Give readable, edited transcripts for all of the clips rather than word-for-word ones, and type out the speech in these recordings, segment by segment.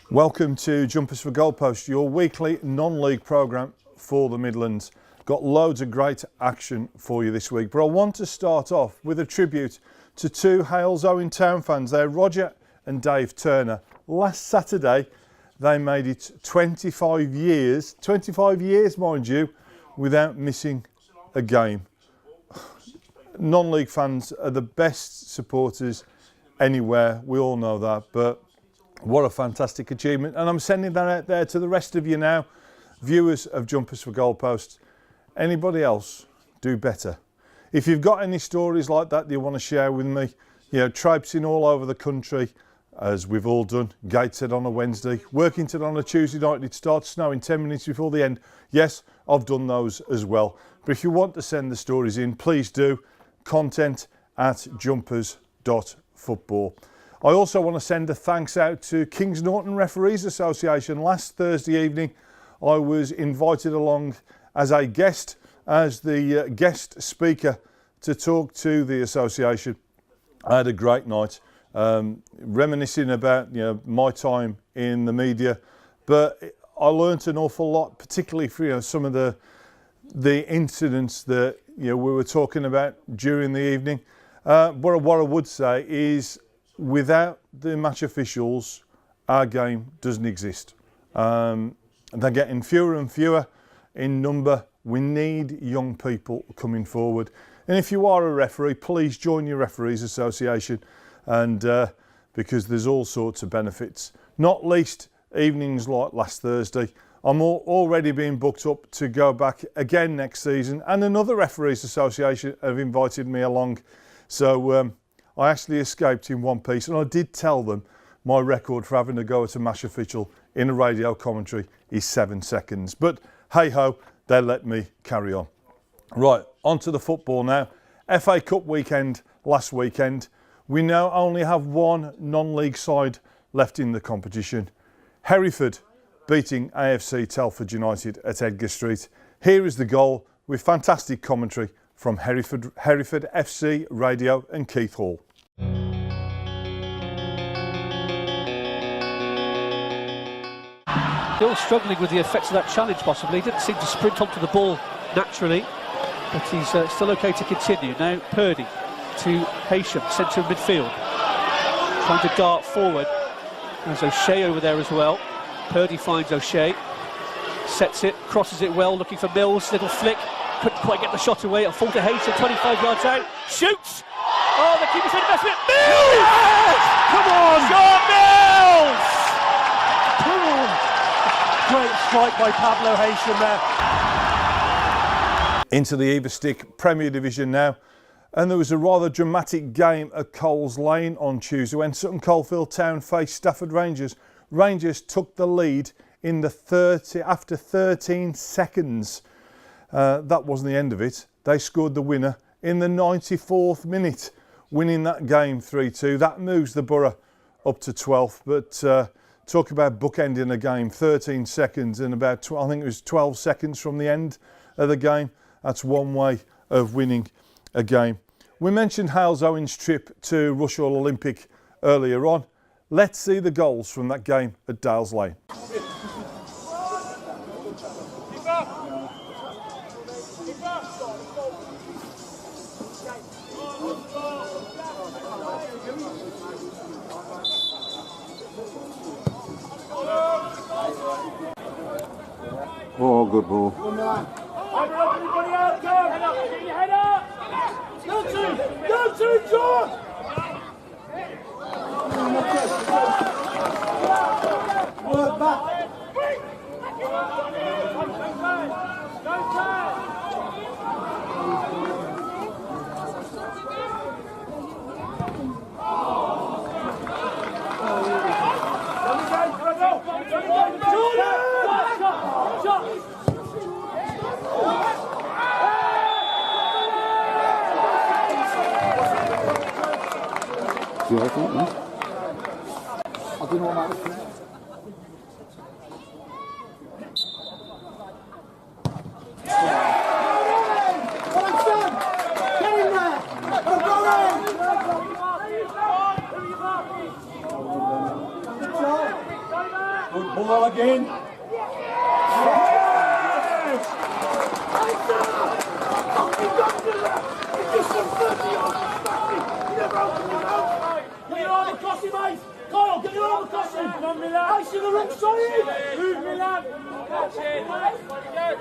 Welcome to Jumpers for Goalposts, your weekly non-league programme for the Midlands. Got loads of great action for you this week, but I want to start off with a tribute to two Hales Owen Town fans. They're Roger and Dave Turner. Last Saturday, they made it 25 years mind you, without missing a game. Non-league fans are the best supporters anywhere, we all know that, but what a fantastic achievement. And I'm sending that out there to the rest of you now, viewers of Jumpers for Goalposts. Anybody else, do better. If you've got any stories like that you want to share with me, you know, traipsing all over the country, as we've all done, Gateshead on a Wednesday, Workington on a Tuesday night, it starts snowing 10 minutes before the end. Yes, I've done those as well. But if you want to send the stories in, please do. content@jumpers.football. I also want to send a thanks out to Kings Norton Referees Association. Last Thursday evening, I was invited along as a guest, as the guest speaker to talk to the association. I had a great night, reminiscing about my time in the media, but I learnt an awful lot, particularly for some of the incidents that we were talking about during the evening. What I would say is, without the match officials, our game doesn't exist. They're getting fewer and fewer in number. We need young people coming forward. And if you are a referee, please join your Referees Association, and because there's all sorts of benefits, not least evenings like last Thursday. I'm already being booked up to go back again next season, and another Referees Association have invited me along. So I actually escaped in one piece, and I did tell them my record for having to go at a match official in a radio commentary is 7 seconds. But hey ho, they let me carry on. Right, on to the football now. FA Cup weekend last weekend. We now only have one non-league side left in the competition. Hereford beating AFC Telford United at Edgar Street. Here is the goal with fantastic commentary from Hereford FC Radio and Keith Hall. Still struggling with the effects of that challenge possibly. Didn't seem to sprint onto the ball naturally, but he's still okay to continue. Now Purdy to Haysham, centre of midfield. Trying to dart forward. There's O'Shea over there as well. Purdy finds O'Shea. Sets it, crosses it well, looking for Mills. Little flick. Couldn't quite get the shot away. A fall to Haysham, 25 yards out. Shoots! Oh, the keeper's made the best of it. Mills! Yes! Come on! John Mills! Come on! Great strike by Pablo Haysham there. Into the evo-stick Premier Division now, and there was a rather dramatic game at Coles Lane on Tuesday when Sutton Coldfield Town faced Stafford Rangers. Rangers took the lead in the after 13 seconds. That wasn't the end of it. They scored the winner in the 94th minute, winning that game 3-2. That moves the Borough up to 12th, but talk about bookending a game, 13 seconds and about, I think it was 12 seconds from the end of the game. That's one way of winning a game. We mentioned Hales Owen's trip to Rushall Olympic earlier on. Let's see the goals from that game at Dales Lane. Oh, good ball. Everybody out, go! Head up, get your head up! Go to John! Work back. Don't turn! Do you reckon, no? I don't know what that was. Ball again. Get your arm across him, mate! Kyle, get your arm across him! Come on, Milan! I see the rook, sorry! Move, Milan! That's it! That's again!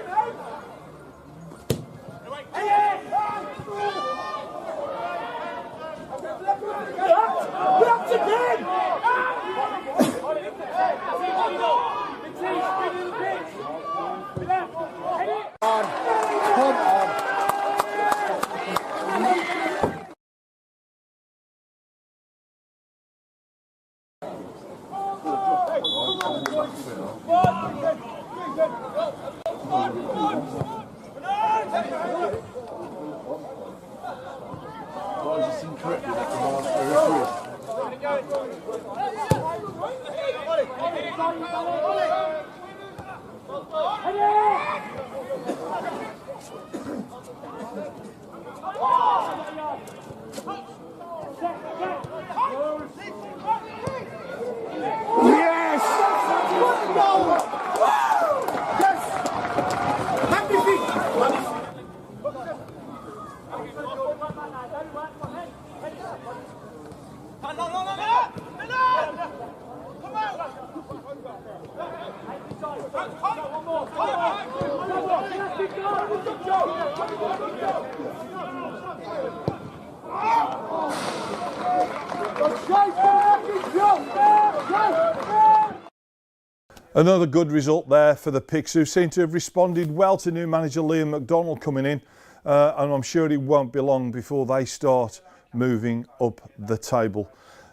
Another good result there for the Picks, who seem to have responded well to new manager Liam McDonald coming in, and I'm sure it won't be long before they start moving up the table.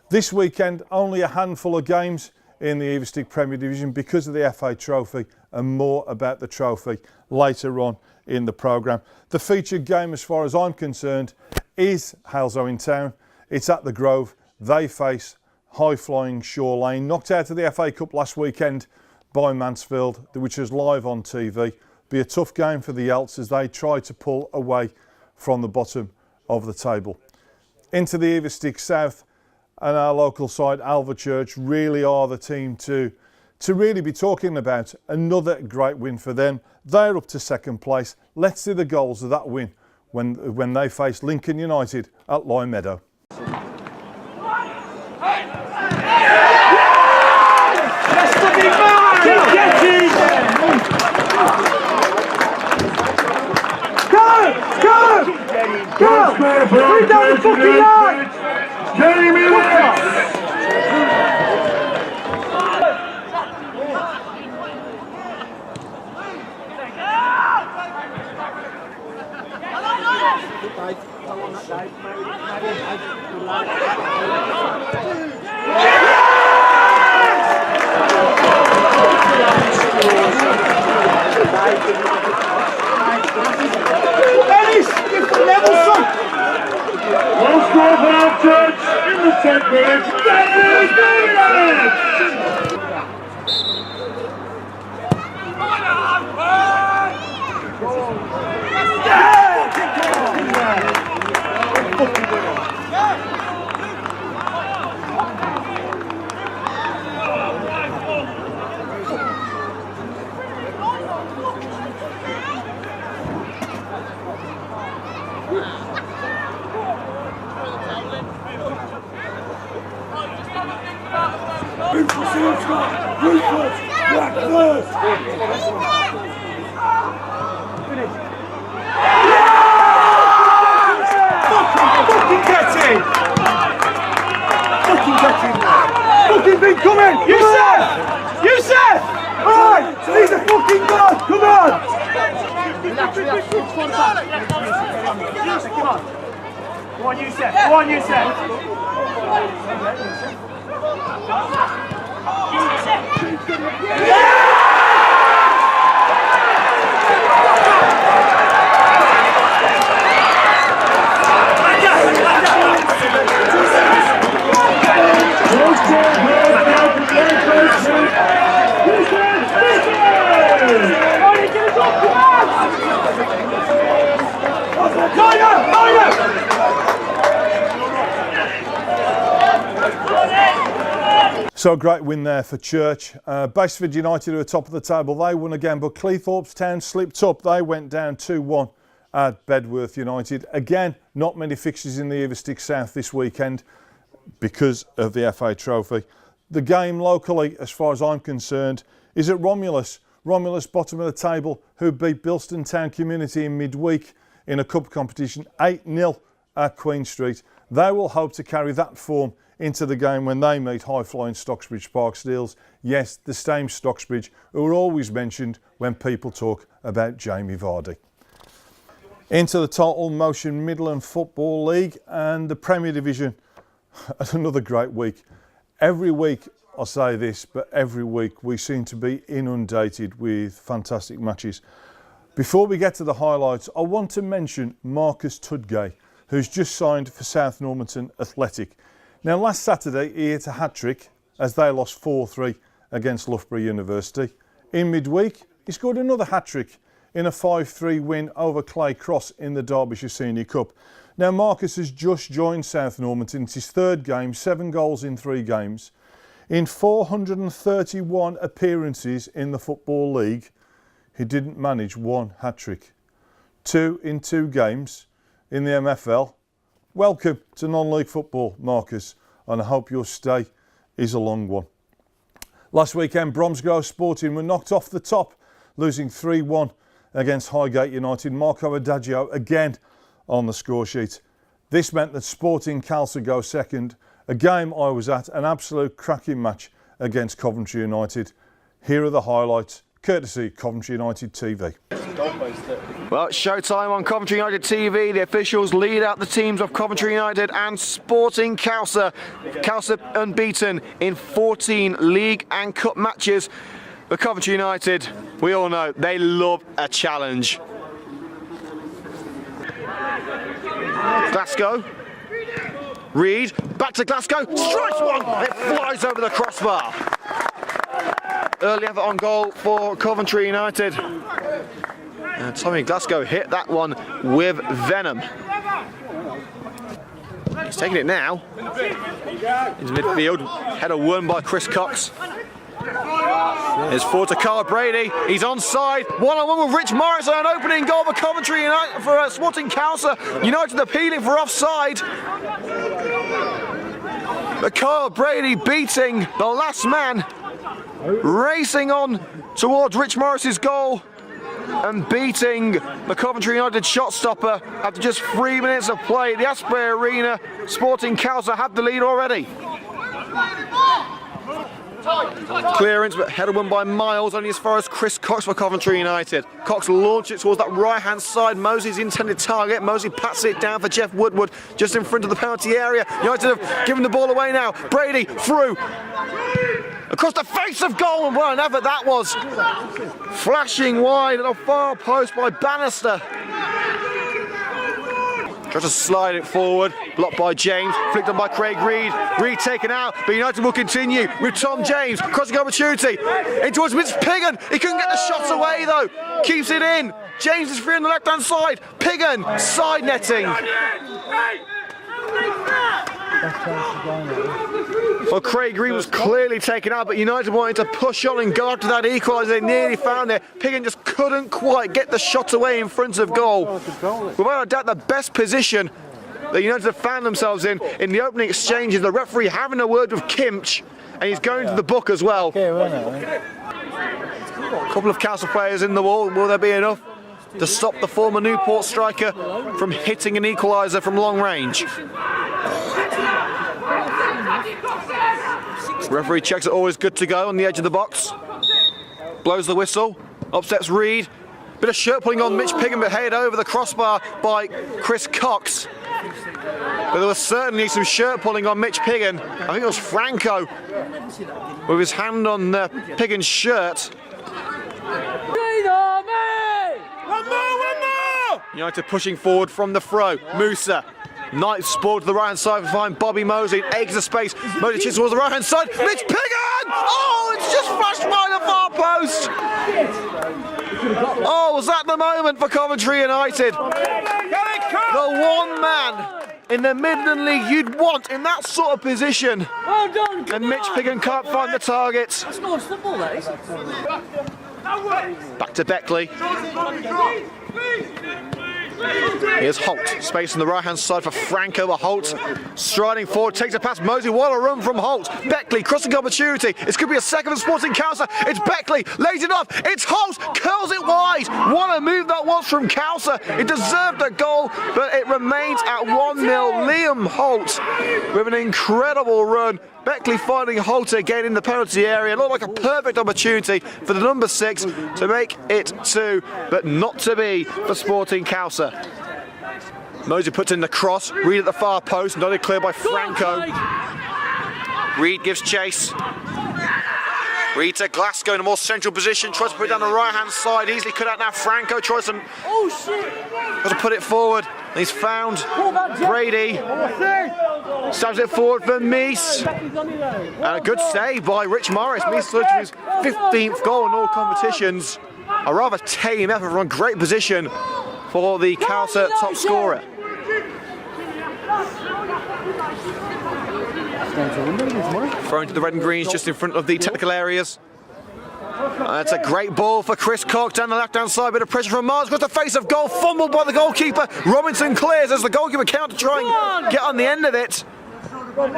This weekend, only a handful of games in the evo-stick Premier Division because of the FA Trophy, and more about the trophy later on in the programme. The featured game, as far as I'm concerned, is Haleslow in town. It's at the Grove. They face high-flying Shore Lane, knocked out of the FA Cup last weekend by Mansfield, which is live on TV. Be a tough game for the Elts as they try to pull away from the bottom of the table. Into the evo-stick South, and our local side Alvechurch really are the team to really be talking about. Another great win for them. They're up to second place. Let's see the goals of that win when they face Lincoln United at Lime Meadow. Go! Put down the fucking line! Jamie Lewis! One score for our church in the 10th minute. Ruthless! Black first! Fucking get in! Fucking get in there! Fucking big, come in! Yusuf! Yusuf! Alright! He's a fucking god! Come on! Come on, Yusuf! Come on, Yusuf! So a great win there for Church. Baseford United, who are top of the table, they won again, but Cleethorpes Town slipped up. They went down 2-1 at Bedworth United. Again, not many fixtures in the evo-stick South this weekend because of the FA Trophy. The game locally, as far as I'm concerned, is at Romulus. Romulus, bottom of the table, who beat Bilston Town Community in midweek in a cup competition 8-0 at Queen Street. They will hope to carry that form into the game when they meet high-flying Stocksbridge Park Steels. Yes, the same Stocksbridge who are always mentioned when people talk about Jamie Vardy. Into the Total Motion Midland Football League and the Premier Division. Another great week. Every week I say this, but every week we seem to be inundated with fantastic matches. Before we get to the highlights, I want to mention Marcus Tudgay, who's just signed for South Normanton Athletic. Now, last Saturday he hit a hat-trick as they lost 4-3 against Loughborough University. In midweek, he scored another hat-trick in a 5-3 win over Clay Cross in the Derbyshire Senior Cup. Now, Marcus has just joined South Normanton. It's his third game, 7 goals in 3 games. In 431 appearances in the Football League, he didn't manage 1 hat-trick. 2 in 2 games in the MFL. Welcome to non-league football, Marcus, and I hope your stay is a long one. Last weekend, Bromsgrove Sporting were knocked off the top, losing 3-1 against Highgate United. Marco Adagio again on the score sheet. This meant that Sporting Calcer go second. A game I was at, an absolute cracking match against Coventry United. Here are the highlights, courtesy Coventry United TV. Well, it's showtime on Coventry United TV. The officials lead out the teams of Coventry United and Sporting Calcer. Calcer unbeaten in 14 league and cup matches. But Coventry United, we all know, they love a challenge. Glasgow. Reed, back to Glasgow, strikes one! It flies over the crossbar. Early effort on goal for Coventry United. And Tommy Glasgow hit that one with venom. He's taking it now. Into midfield, header won by Chris Cox. Here's forward to Carl Brady. He's onside. 1-on-1 with Rich Morris, an opening goal for Coventry United for Sporting Calcer. United appealing for offside. But Carl Brady beating the last man, racing on towards Rich Morris's goal and beating the Coventry United shot stopper after just 3 minutes of play. The Asprey Arena, Sporting Calcer have the lead already. Clearance, but header won by Miles, only as far as Chris Cox for Coventry United. Cox launched it towards that right-hand side. Mosey's intended target. Mosey pats it down for Jeff Woodward, just in front of the penalty area. United have given the ball away now. Brady through. Across the face of goal, and what an effort that was. Flashing wide at the far post by Bannister. Tries to slide it forward, blocked by James, flicked on by Craig Reed. Reed taken out, but United will continue with Tom James. Crossing opportunity, in towards Mitch Piggin. He couldn't get the shots away though. Keeps it in. James is free on the left-hand side. Piggin, side netting. Well, Craig Reed was clearly taken out, but United wanted to push on and go after that equaliser. They nearly found it. Piggin just couldn't quite get the shot away in front of goal. Without a doubt, the best position that United have found themselves in the opening exchange is the referee having a word with Kimch, and he's going to the book as well. A couple of Castle players in the wall. Will there be enough to stop the former Newport striker from hitting an equaliser from long range? Referee checks it, always good to go on the edge of the box. Blows the whistle. Up steps Reed. Bit of shirt pulling on Mitch Piggin, but headed over the crossbar by Chris Cox. But there was certainly some shirt pulling on Mitch Piggin. I think it was Franco with his hand on Piggin's shirt. United pushing forward from the throw. Musa. Knight sport to the right hand side to find Bobby Mosey. Eggs the space. Mosey chips towards the right hand side. Mitch Piggin! Oh, it's just flashed by the far post. Oh, was that the moment for Coventry United? The one man in the Midland League you'd want in that sort of position. Well done, And Mitch Piggin can't find the target. That's not football, that is. Back to Beckley. Here's Holt, space on the right-hand side for Franco, but Holt striding forward, takes a pass, Mosey, what a run from Holt. Beckley, crossing opportunity, it's going to be a second for Sporting Cowser, it's Beckley, lays it off, it's Holt, curls it wide. What a move that was from Cowser. It deserved a goal, but it remains at 1-0. Liam Holt with an incredible run. Beckley finding Holt again in the penalty area. Looked like a perfect opportunity for the number 6 to make it 2, but not to be for Sporting Cowser. Mosey puts in the cross, Reed at the far post, nodded clear by Franco. Reed gives chase. Reed to Glasgow in a more central position, tries to put it down the right-hand side, easily cut out now. Franco tries to put it forward. He's found Brady. Stabs it forward for Meese. And a good save by Rich Morris. Meese looks to his 15th goal in all competitions. A rather tame effort from a great position for the Cowser top scorer. Thrown to the red and greens just in front of the technical areas. That's a great ball for Chris Cox down the left-hand side. Bit of pressure from Mars. Got the face of goal. Fumbled by the goalkeeper. Robinson clears as the goalkeeper count to try and get on the end of it.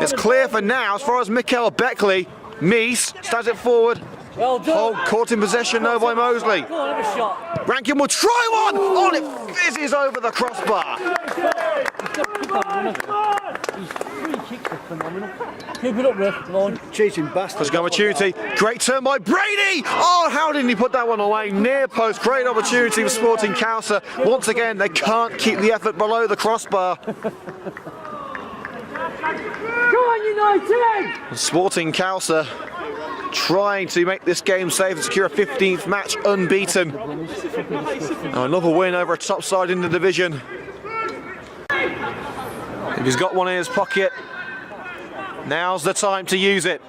It's clear for now as far as Mikael Beckley. Meese stands it forward. Well done. Holt caught in possession though by Mosley. Go on, have a shot. Rankin will try one. Oh, and it fizzes over the crossbar. Keep it up, Rick. Come on. Cheating bastard. Let's go opportunity. Great turn by Brady. Oh, how didn't he put that one away? Near post. Great opportunity for Sporting Cowser. Once again, they can't keep the effort below the crossbar. Go on, United! Sporting Cowser trying to make this game safe and secure a 15th match unbeaten. Now another win over a top side in the division. If he's got one in his pocket, now's the time to use it.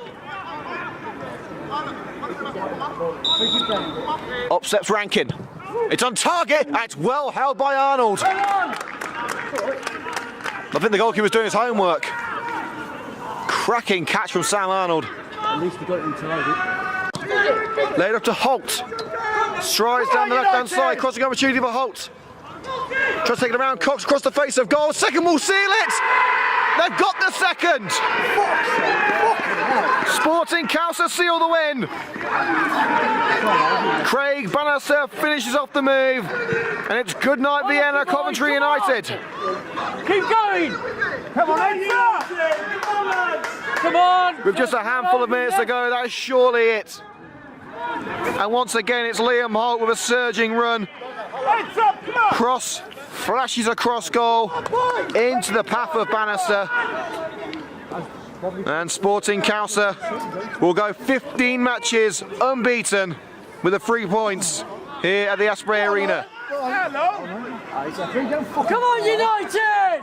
Up steps Rankin. It's on target, and it's well held by Arnold. I think the goalkeeper was doing his homework. Cracking catch from Sam Arnold. At least he got it into Laid up to Holt. Strides down the left-hand side, crossing opportunity for Holt. Tries to take it around, Cox across the face of goal. Second will seal it. They've got the second. Sporting Cowser seal the win. Craig Bannister finishes off the move. And it's good night Vienna, Coventry United. Keep going! Come on, come on! With just a handful of minutes to go, that is surely it. And once again, it's Liam Holt with a surging run. Cross flashes across goal into the path of Bannister. And Sporting Cowser will go 15 matches unbeaten with the 3 points here at the Asprey Arena. Come on, United!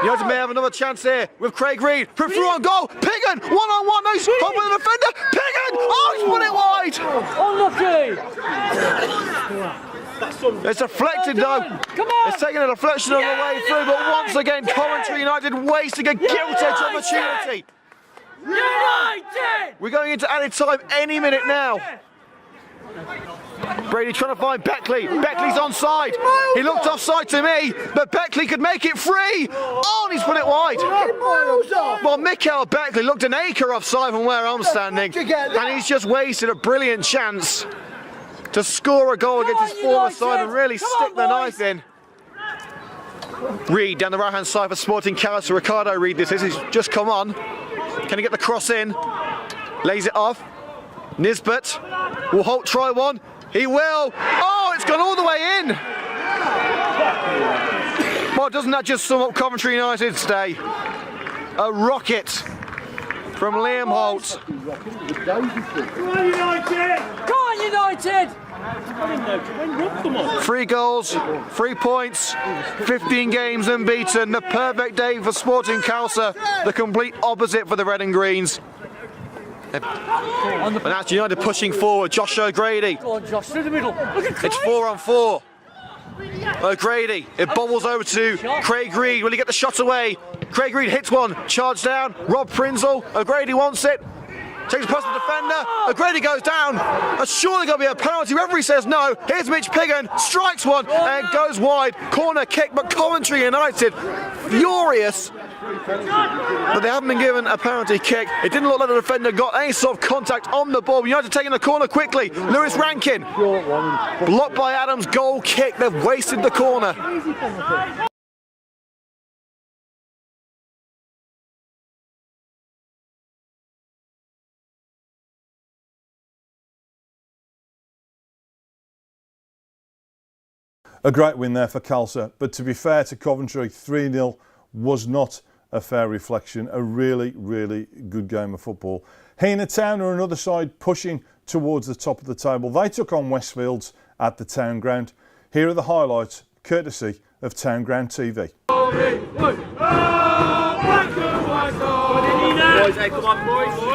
United may have another chance here with Craig Reed. Put through on goal. Piggin, one-on-one. Nice pop with the defender. Piggin! Oh, he's put it wide. It's deflected though. Come on. It's taking a deflection on the way through, but once again, Coventry United wasting a gilt-edged opportunity. United! We're going into added time any minute now. Brady trying to find Beckley. Beckley's onside. He looked offside to me, but Beckley could make it free. Oh, and he's put it wide. Well, Mikael Beckley looked an acre offside from where I'm standing, and he's just wasted a brilliant chance to score a goal against his former side and really stick the knife in. Reed down the right-hand side for Sporting Cowser. Ricardo Reed this is. He's just come on. Can he get the cross in? Lays it off. Nisbet. Will Holt try one? He will. Oh, it's gone all the way in. Well, doesn't that just sum up Coventry United's day? A rocket from Liam Holt. Come on, United! Come on, United! 3 goals, 3 points, 15 games unbeaten. The perfect day for Sporting Cowser. The complete opposite for the Red and Greens. And that's United pushing forward. Josh O'Grady. Go on, Josh, through the middle. Look at It's 4-on-4. O'Grady, it bobbles over to Craig Reed. Will he get the shot away? Craig Reed hits one, charge down. Rob Prinzel, O'Grady wants it. Takes a pass to the defender. O'Grady goes down. Surely going to be a penalty. Referee says no. Here's Mitch Piggin, strikes one and goes wide. Corner kick, but Coventry United furious. But they haven't been given a penalty kick. It didn't look like the defender got any sort of contact on the ball. United taking the corner quickly. Lewis Rankin blocked by Adams. Goal kick. They've wasted the corner. A great win there for Calcer, but to be fair to Coventry, 3-0 was not a fair reflection. A really, really good game of football. Heanor Town are another side pushing towards the top of the table. They took on Westfields at the Town Ground. Here are the highlights, courtesy of Town Ground TV. Boys, hey, come on, boys.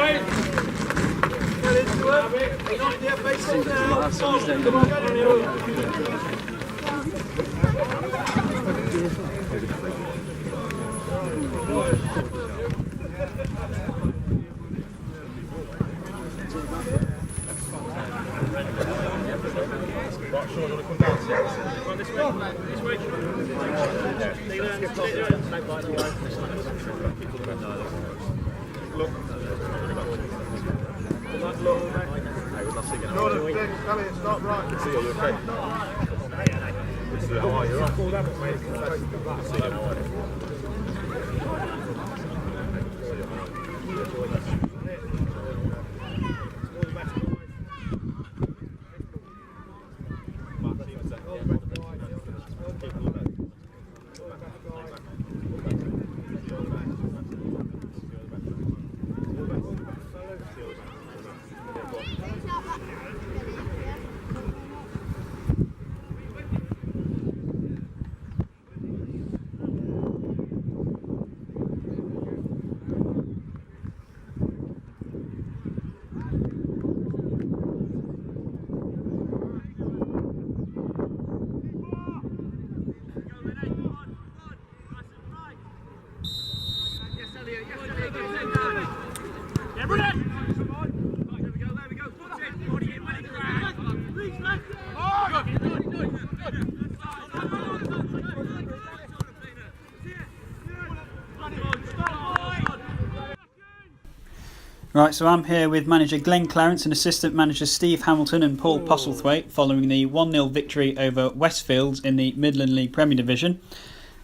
Right, so I'm here with manager Glenn Clarence and assistant managers Steve Hamilton and Paul Postlethwaite following the 1-0 victory over Westfields in the Midland League Premier Division.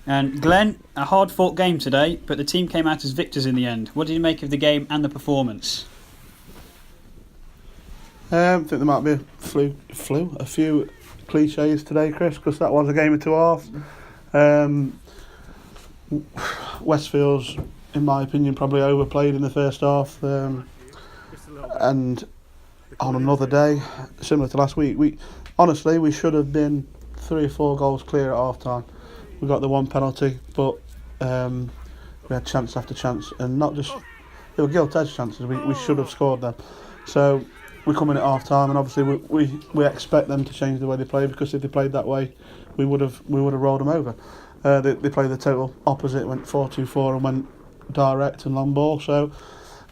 And Glenn, a hard-fought game today, but the team came out as victors in the end. What did you make of the game and the performance? I think there might be a few cliches today, Chris, because that was a game of two halves. Westfields, in my opinion, probably overplayed in the first half, and on another day, similar to last week, we should have been 3 or 4 goals clear at half time. We got the one penalty, but we had chance after chance, and not just they were gilt-edged chances. We should have scored them. So we come in at half time, and obviously we expect them to change the way they play, because if they played that way, we would have rolled them over. They played the total opposite, went 4-2-4 and went direct and long ball. So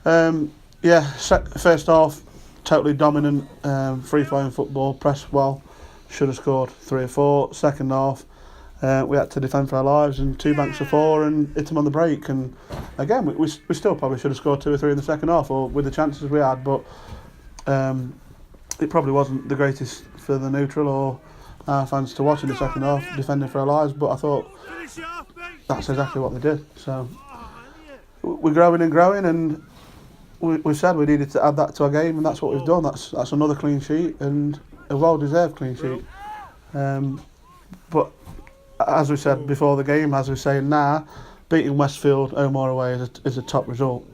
first half totally dominant, free flowing football, pressed well, should have scored 3 or 4. Second half we had to defend for our lives, and 2 banks of 4 and hit them on the break, and again we still probably should have scored 2 or 3 in the second half, or with the chances we had, but it probably wasn't the greatest for the neutral or our fans to watch in the second half, defending for our lives. But I thought that's exactly what they did. So we're growing and growing, and we said we needed to add that to our game, and that's what we've done. That's another clean sheet, and a well-deserved clean sheet. But as we said before the game, as we're saying now, beating Westfield home or away is a top result.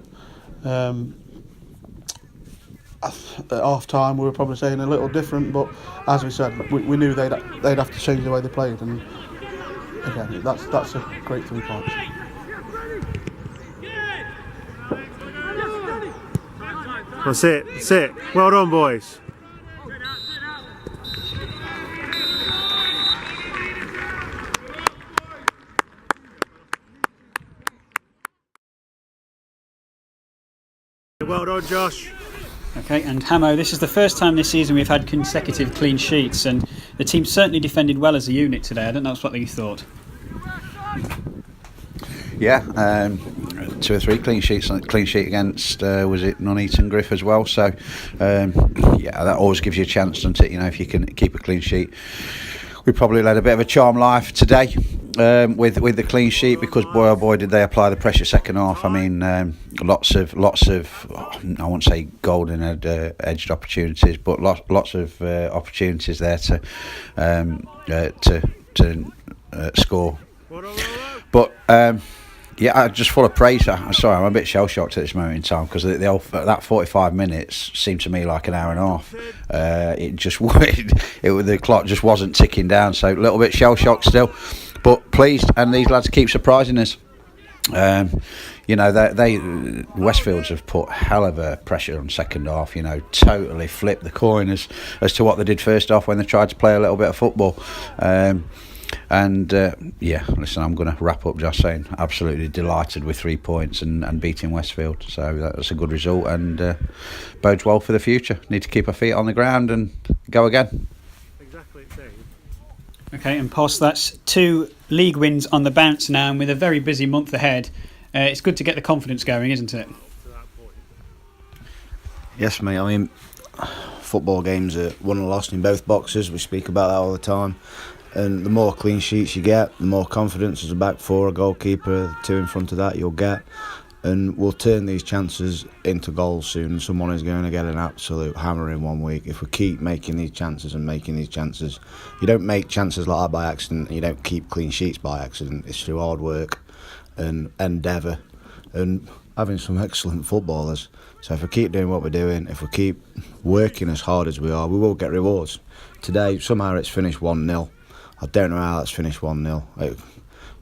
At half time we were probably saying a little different, but as we said, we knew they'd have to change the way they played, and again that's a great 3 points. That's it. Well done, boys. Well done, Josh. Okay, and Hamo, this is the first time this season we've had consecutive clean sheets, and the team certainly defended well as a unit today. I don't know what you thought. Yeah, 2 or 3 clean sheets. Clean sheet against was it Nuneaton Griff as well. So yeah, that always gives you a chance, doesn't it? You know, if you can keep a clean sheet. We probably led a bit of a charm life today with the clean sheet, because boy oh boy did they apply the pressure second half. I mean, lots of I won't say golden edged opportunities, but lots of opportunities there to score. But yeah, just full of praise. Sorry, I'm a bit shell shocked at this moment in time, because that 45 minutes seemed to me like an hour and a half. The clock just wasn't ticking down, so a little bit shell shocked still, but pleased. And these lads keep surprising us. You know, they Westfields have put hell of a pressure on second half. You know, totally flipped the coin as to what they did first half when they tried to play a little bit of football. Yeah, listen, I'm going to wrap up just saying absolutely delighted with 3 points and beating Westfield. So that's a good result, and bodes well for the future. Need to keep our feet on the ground and go again. Exactly. Okay, and Poss, that's 2 league wins on the bounce now, and with a very busy month ahead. It's good to get the confidence going, isn't it? Yes, mate. I mean, football games are won and lost in both boxes. We speak about that all the time. And the more clean sheets you get, the more confidence as a back four, a goalkeeper, 2 in front of that you'll get. And we'll turn these chances into goals soon. Someone is going to get an absolute hammer in 1 week if we keep making these chances and making these chances. You don't make chances like that by accident, and you don't keep clean sheets by accident. It's through hard work and endeavour and having some excellent footballers. So if we keep doing what we're doing, if we keep working as hard as we are, we will get rewards. Today, somehow it's finished 1-0. I don't know how that's finished 1-0.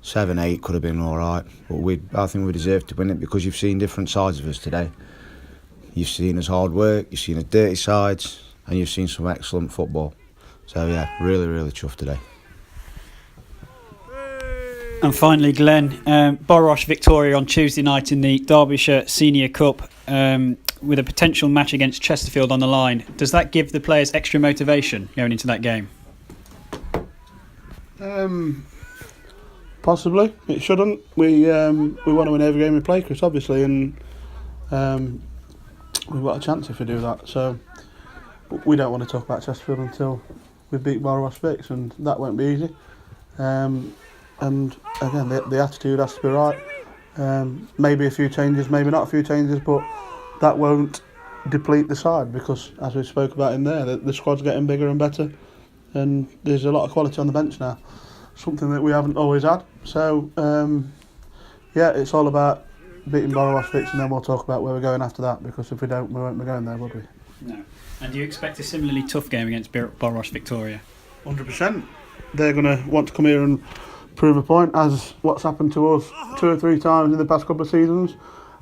7-8 could have been all right, but I think we deserve to win it, because you've seen different sides of us today. You've seen us hard work, you've seen us dirty sides, and you've seen some excellent football. So yeah, really, really chuffed today. And finally, Glenn, Borosh Victoria on Tuesday night in the Derbyshire Senior Cup, with a potential match against Chesterfield on the line. Does that give the players extra motivation going into that game? Possibly. It shouldn't. We want to win every game we play, Chris, obviously, and we've got a chance if we do that. So we don't want to talk about Chesterfield until we beat Borough Vicks, and that won't be easy. And again, the attitude has to be right. Maybe a few changes, maybe not a few changes, but that won't deplete the side, because, as we spoke about in there, the squad's getting bigger and better, and there's a lot of quality on the bench now, something that we haven't always had. So yeah, it's all about beating Borough Vicks, and then we'll talk about where we're going after that, because if we don't, we won't be going there, would we? No. And do you expect a similarly tough game against Borough Victoria? 100%. They're going to want to come here and prove a point, as what's happened to us 2 or 3 times in the past couple of seasons,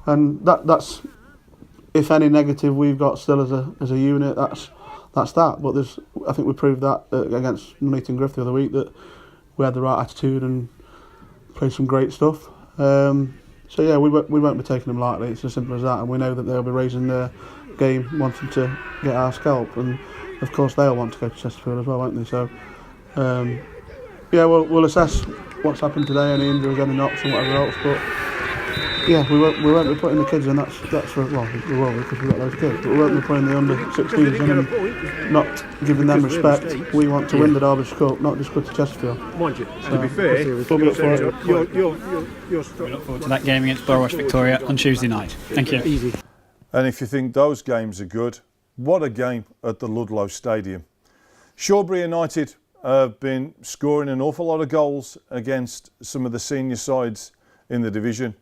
and that's, if any negative we've got still as a unit, that's that. But I think we proved that against Nuneaton Griff the other week, that we had the right attitude and played some great stuff. So yeah, we won't be taking them lightly. It's as simple as that, and we know that they'll be raising their game, wanting to get our scalp, and of course they'll want to go to Chesterfield as well, won't they? So yeah, we'll assess what's happened today, any injuries, any knocks and whatever else, but yeah, we won't be putting the kids in. That's for, well, we will, because we've got those kids, but we won't be putting the under-16s in and not giving them respect. We want to win the Derbyshire Cup, not just go to Chesterfield. Mind you, to be fair, we'll be up for it. You're We look forward to that game against Borough Victoria on Tuesday night. Thank you. easy. And if you think those games are good, what a game at the Ludlow Stadium. Shawbury United have been scoring an awful lot of goals against some of the senior sides in the division.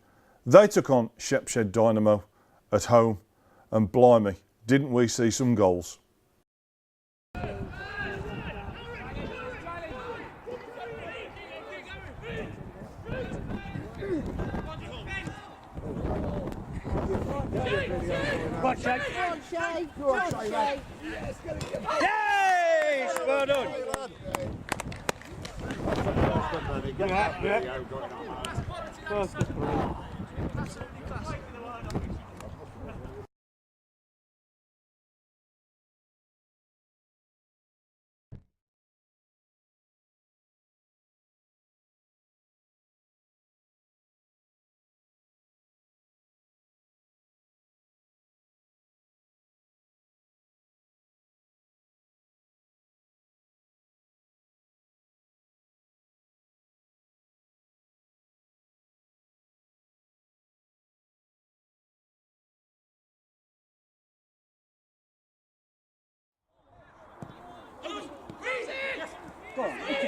They took on Shepshed Dynamo at home, and blimey, didn't we see some goals. Yes! Well done. Come on,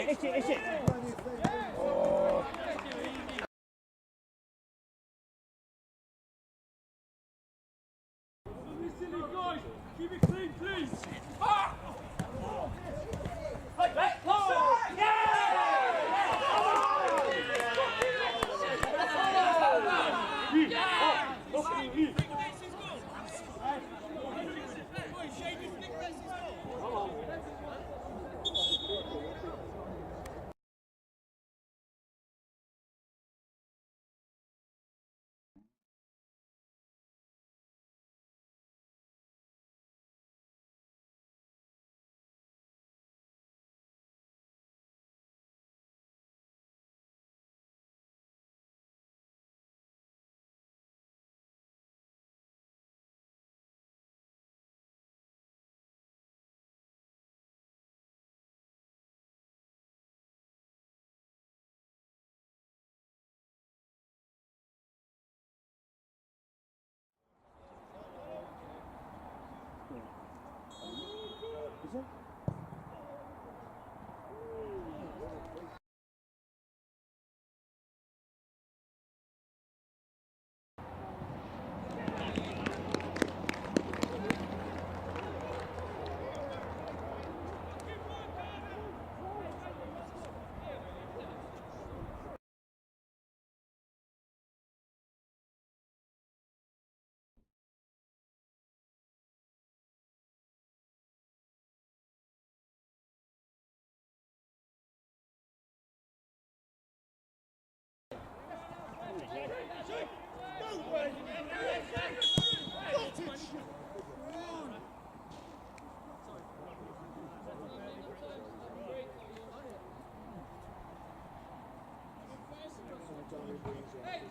it. Guys, keep it clean, please.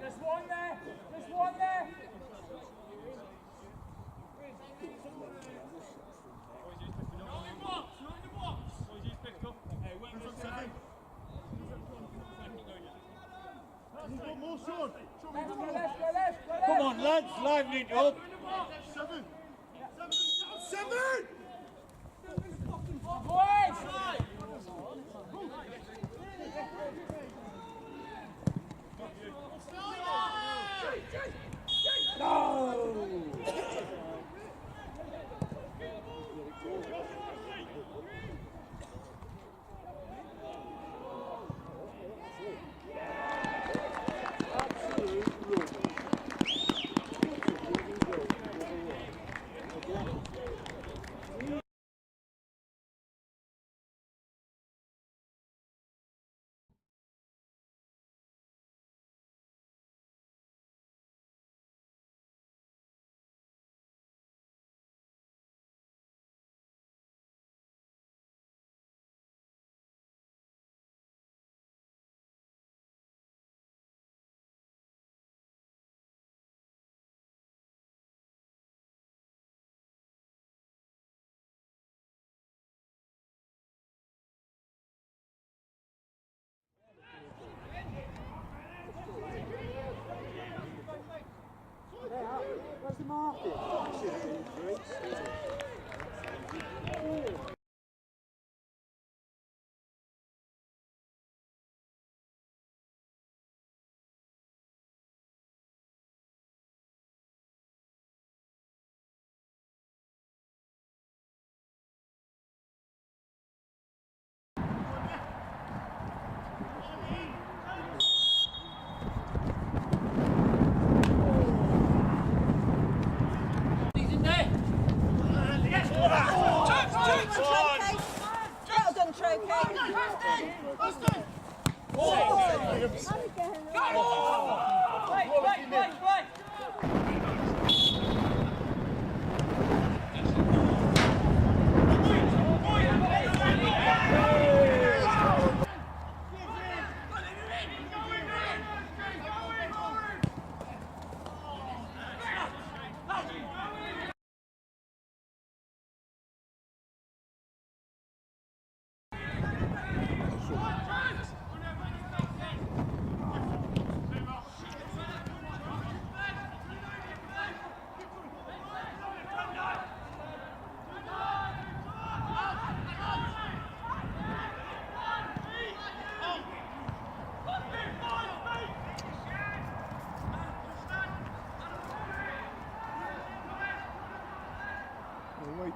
There's one there. There's one there. Come on, lads, liven it up. Seven.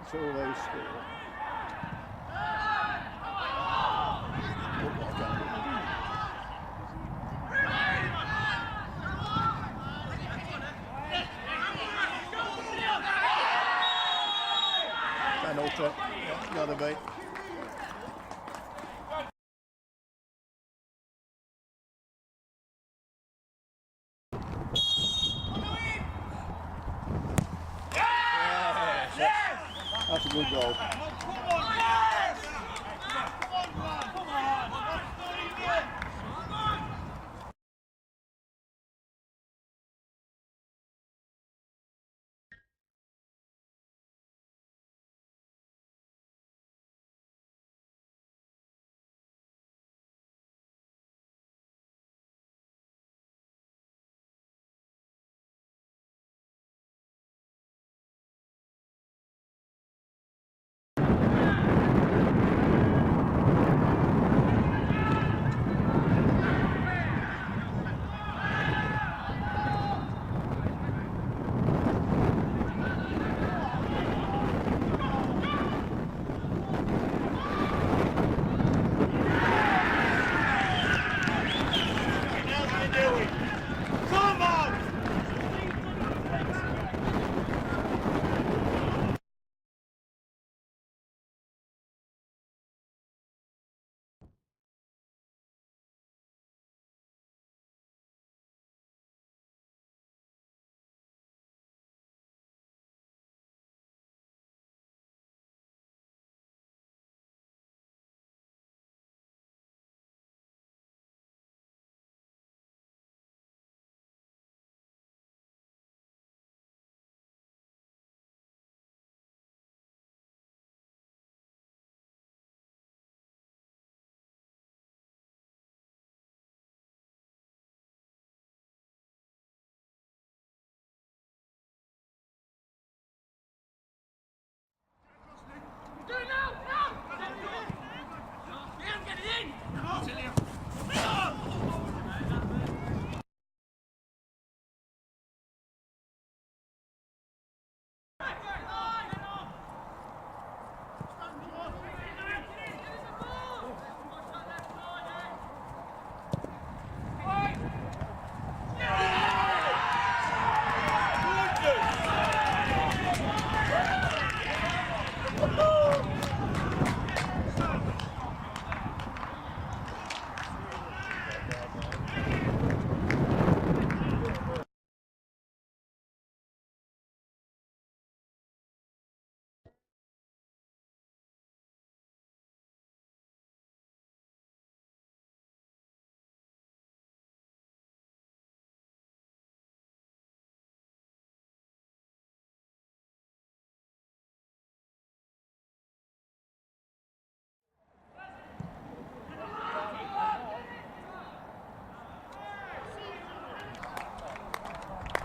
until they score. Penalty, yeah, gotta be. That's a good goal.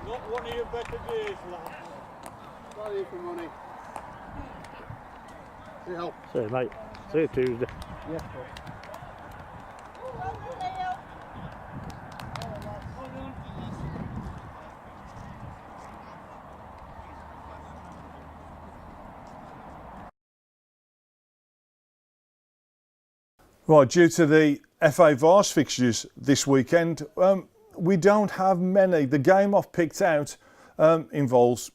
Not one of your better days, lad. Sorry for money. See you help. See you, mate. See you Tuesday. Yeah. Right, due to the FA Vars fixtures this weekend, we don't have many. The game I've picked out involves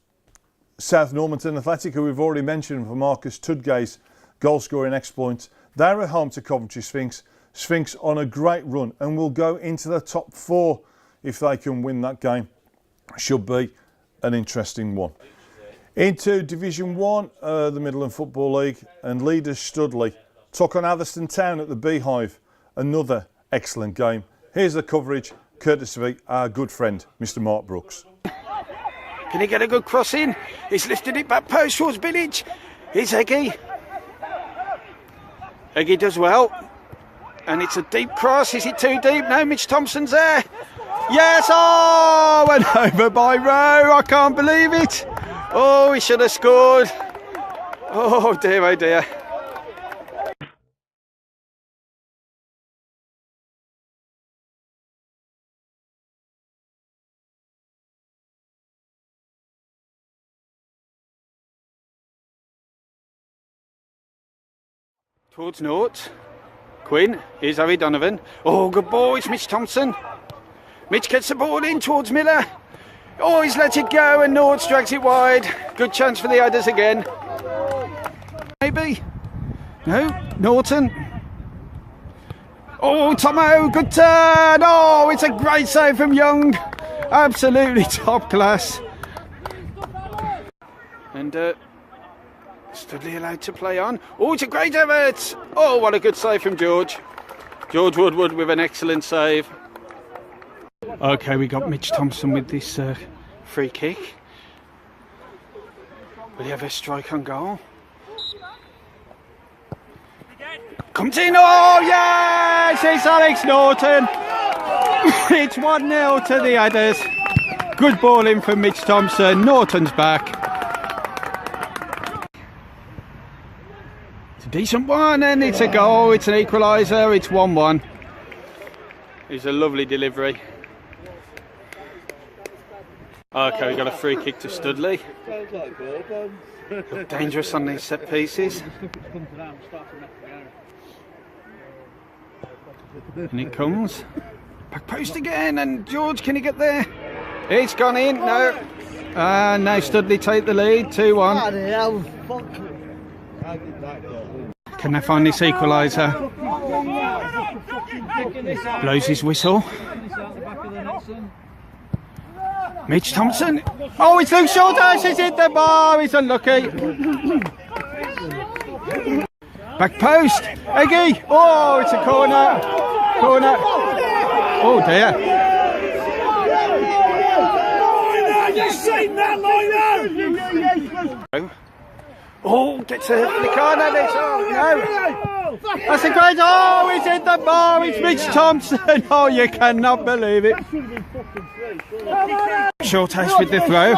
South Normanton Athletic, who we've already mentioned for Marcus Tudgay's goal scoring exploit. They're at home to Coventry Sphinx. Sphinx on a great run and will go into the top 4 if they can win that game. Should be an interesting one. Into Division 1, the Midlands Football League, and leaders Studley took on Atherstone Town at the Beehive. Another excellent game. Here's the coverage, courtesy of our good friend, Mr. Mark Brooks. Can he get a good cross in? He's lifted it back post towards Village. Here's Eggy. Eggy does well. And it's a deep cross. Is it too deep? No, Mitch Thompson's there. Yes, oh, went over by Rowe. I can't believe it. Oh, he should have scored. Oh dear, oh dear. Towards Naught. Quinn, here's Harry Donovan. Oh, good ball, it's Mitch Thompson. Mitch gets the ball in towards Miller. Oh, he's let it go and Naught drags it wide. Good chance for the Adders again. Maybe. No, Norton. Oh, Tomo, good turn. Oh, it's a great save from Young. Absolutely top class. And Studley allowed to play on. Oh, it's a great effort. Oh, what a good save from George. George Woodward with an excellent save. Okay, we got Mitch Thompson with this free kick. Will he have a strike on goal? Comes in, oh yes, it's Alex Norton. It's 1-0 to the Adders. Good ball in from Mitch Thompson, Norton's back. It's a decent one and it's a goal, it's an equaliser, it's 1-1. It's a lovely delivery. Okay, we got a free kick to Studley. Look dangerous on these set pieces. And it comes. Back post again, and George, can he get there? It's gone in, no. And now Studley take the lead, 2-1. Can they find this equaliser? Blows his whistle. Mitch Thompson. Oh, it's Luke Shortash, he's hit the bar, he's unlucky. Back post, Eggy. Oh, it's a corner. Corner. Oh dear. Just seen that line. Oh, gets the corner. No. That's a great. Oh, he's hit the bar. It's Mitch Thompson. Oh, you cannot believe it. Shortash with the throw.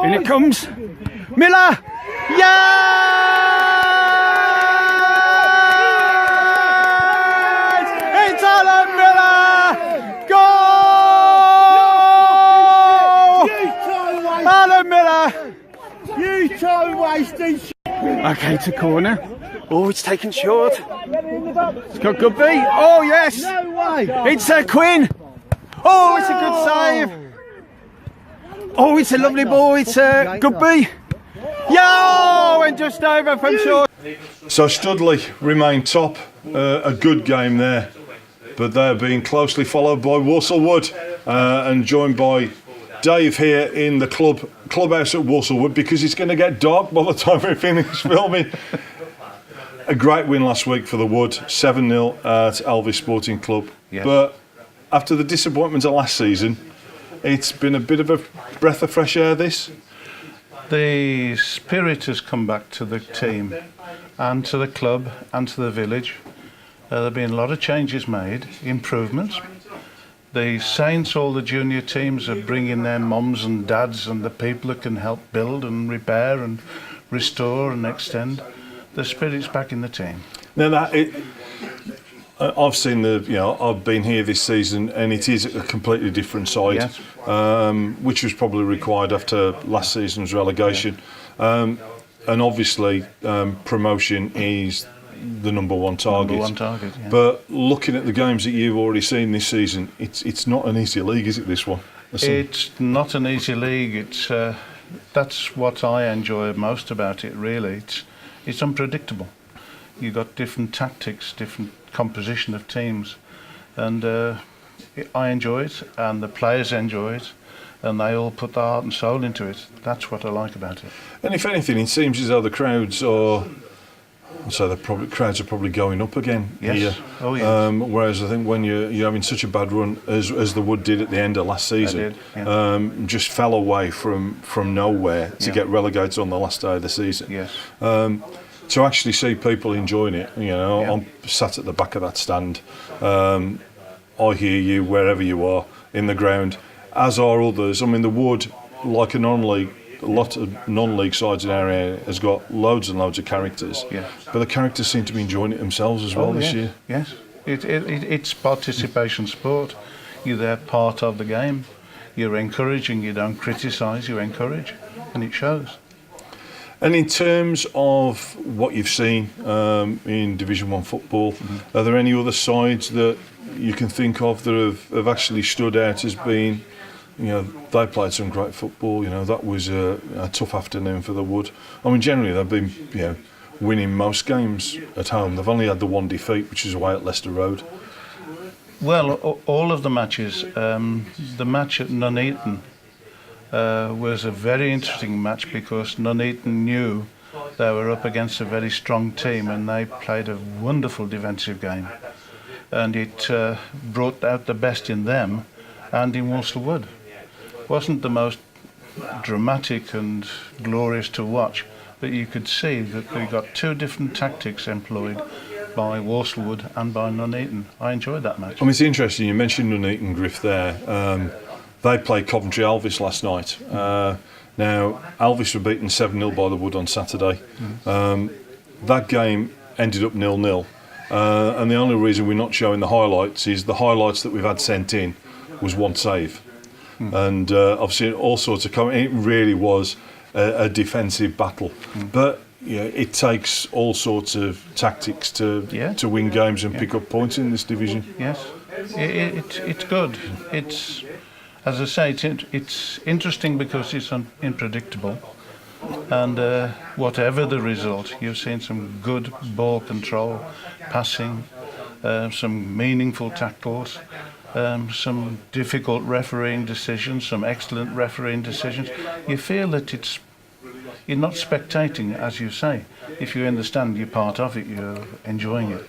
In it comes. Miller. Yes! It's Alan Miller. Goal! Alan Miller. You time wasting. Okay, to corner. Oh, it's taken short. It's got Goodby. Oh, yes. No way. It's Quinn. Oh, it's a good save. Oh, it's a lovely ball. It's Goodby. Yo, and just over from short. So Studley remain top. A good game there, but they're being closely followed by Wood and joined by Dave here in the clubhouse at Wood because it's going to get dark by the time we finish filming. A great win last week for the Wood, 7-0 at Elvis Sporting Club. Yes. But after the disappointment of last season, it's been a bit of a breath of fresh air this. The spirit has come back to the team and to the club and to the village. There have been a lot of changes made, improvements. The Saints, all the junior teams are bringing their mums and dads and the people that can help build and repair and restore and extend. The spirit's back in the team. Now I've seen I've been here this season and it is a completely different side, yes. Which was probably required after last season's relegation. And obviously promotion is the number one target. Yeah. But looking at the games that you've already seen this season, it's not an easy league, is it, this one? It's not an easy league. It's that's what I enjoy most about it, really. It's unpredictable. You've got different tactics, different composition of teams, and I enjoy it, and the players enjoy it, and they all put their heart and soul into it. That's what I like about it. And if anything, it seems as though the crowds are crowds are probably going up again. Yes. Here. Oh, yes. Whereas I think when you're having such a bad run as the Wood did at the end of last season, just fell away from nowhere to get relegated on the last day of the season. Yes. To actually see people enjoying it, I'm sat at the back of that stand. I hear you wherever you are in the ground, as are others. I mean, the Wood, like a lot of non-league sides in our area, has got loads and loads of characters. Yes. But the characters seem to be enjoying it themselves as well this year. Yes, it's participation sport. You're there part of the game. You're encouraging, you don't criticise, you encourage, and it shows. And in terms of what you've seen in Division 1 football, are there any other sides that you can think of that have actually stood out as being, you know, they played some great football, you know, that was a tough afternoon for the Wood. I mean, generally they've been, you know, winning most games at home. They've only had the one defeat, which is away at Leicester Road. Well, all of the matches, the match at Nuneaton was a very interesting match because Nuneaton knew they were up against a very strong team and they played a wonderful defensive game. And it brought out the best in them and in Walsall Wood. Wasn't the most dramatic and glorious to watch, but you could see that we got two different tactics employed by Walsall Wood and by Nuneaton. I enjoyed that match. I mean, it's interesting, you mentioned Nuneaton, Griff, there. They played Coventry Alvis last night. Now, Alvis were beaten 7-0 by the Wood on Saturday. That game ended up 0-0. And the only reason we're not showing the highlights is the highlights that we've had sent in was one save. And I've seen all sorts of comments. It really was a defensive battle. But yeah, it takes all sorts of tactics to win games and pick up points in this division. Yes, it's good. It's, as I say, it's interesting because it's unpredictable. And whatever the result, you've seen some good ball control, passing, some meaningful tackles, some difficult refereeing decisions, some excellent refereeing decisions. You feel that you're not spectating, as you say. If you understand you're part of it, you're enjoying it.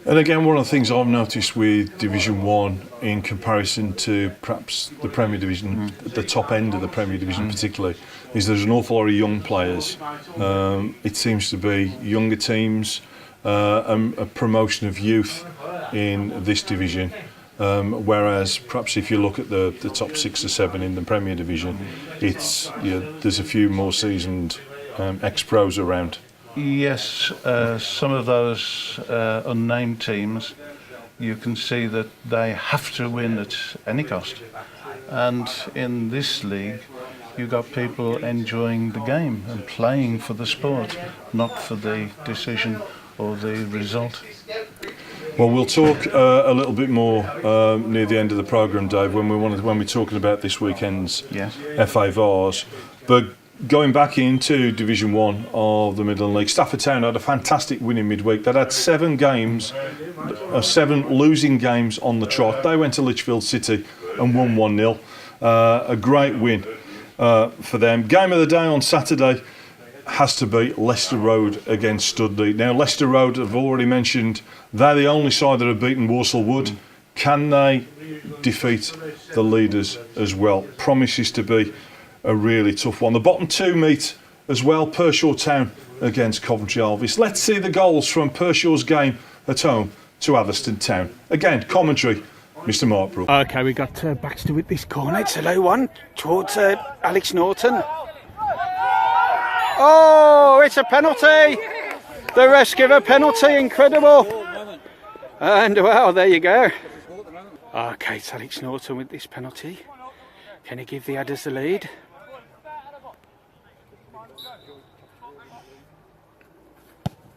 And again, one of the things I've noticed with Division 1 in comparison to perhaps the Premier Division, at the top end of the Premier Division particularly, is there's an awful lot of young players. It seems to be younger teams and a promotion of youth in this division. Whereas perhaps if you look at the top 6 or 7 in the Premier Division, it's, you know, there's a few more seasoned ex-pros around. Yes, some of those unnamed teams, you can see that they have to win at any cost. And in this league, you've got people enjoying the game and playing for the sport, not for the decision or the result. Well, we'll talk a little bit more near the end of the programme, Dave, when we're talking about this weekend's FA Vars. But going back into Division 1 of the Midland League, Stafford Town had a fantastic win in midweek. They'd had 7 losing games on the trot. They went to Lichfield City and won 1-0. A great win for them. Game of the day on Saturday has to be Leicester Road against Studley. Now, Leicester Road, I've already mentioned, they're the only side that have beaten Walsall Wood. Can they defeat the leaders as well? Promises to be a really tough one. The bottom 2 meet as well, Pershore Town against Coventry Alvis. Let's see the goals from Pershaw's game at home to Atherstone Town. Again, commentary, Mr. Mark Brook. Okay, we got Baxter with this corner. It's a low one towards Alex Norton. Oh, it's a penalty! The rest give a penalty, incredible. And well, there you go. Okay, it's Alex Norton with this penalty. Can he give the Adders the lead?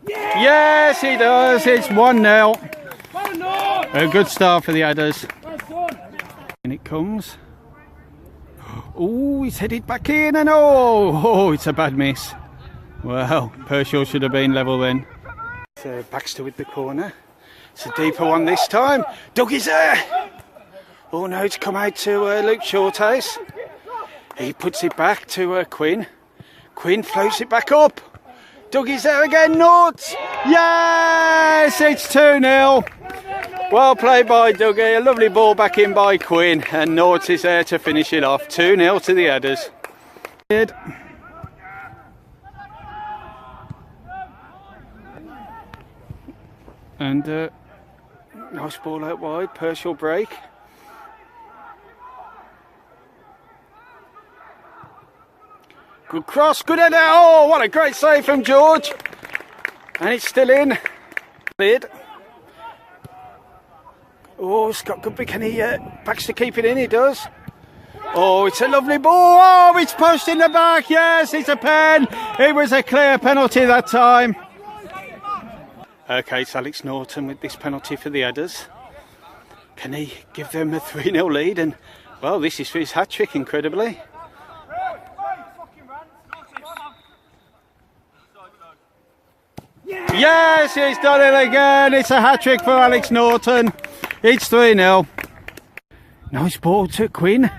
Yes, he does. It's 1-0. A good start for the Adders. And it comes. Oh, he's headed back in, and oh, it's a bad miss. Well, Pershore should have been level then. So Baxter with the corner. It's a deeper one this time. Dougie's there. Oh no, it's come out to Luke Shorthouse. He puts it back to Quinn. Quinn floats it back up. Dougie's there again, Norts. Yes, it's 2-0. Well played by Dougie. A lovely ball back in by Quinn. And Norts is there to finish it off. 2-0 to the Adders. And nice ball out wide. Pershore break. Good cross, good header. Oh, what a great save from George. And it's still in. Lid. Oh, Scott Goodby, can he Baxter keep it in? He does. Oh, it's a lovely ball. Oh, it's pushed in the back. Yes, it's a pen. It was a clear penalty that time. Okay, it's Alex Norton with this penalty for the Headers. Can he give them a 3-0 lead? And, well, this is for his hat-trick, incredibly. Yes, he's done it again. It's a hat-trick for Alex Norton. It's 3-0. Nice ball to Quinn.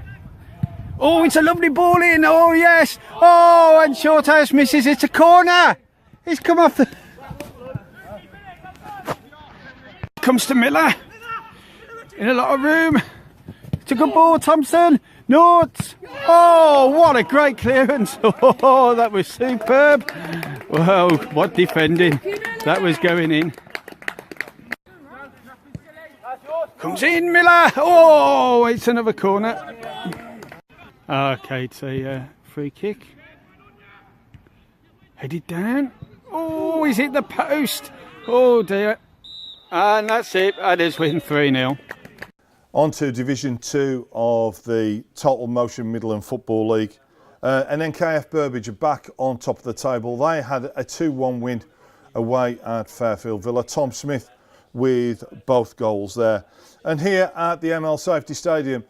Oh, it's a lovely ball in. Oh, yes. Oh, and Shorthouse misses. It's a corner. He's come off the... Comes to Miller. In a lot of room. It's a good ball, Thompson. North. Oh, what a great clearance. Oh, that was superb. Wow, what defending. That was going in. Comes in, Miller. Oh, it's another corner. Okay, it's a free kick. Headed down. Oh, he's hit the post. Oh, dear. And that's it. Headers win 3-0. On to Division 2 of the Total Motion Midland Football League. And NKF Burbage are back on top of the table. They had a 2-1 win away at Fairfield Villa. Tom Smith with both goals there. And here at the ML Safety Stadium,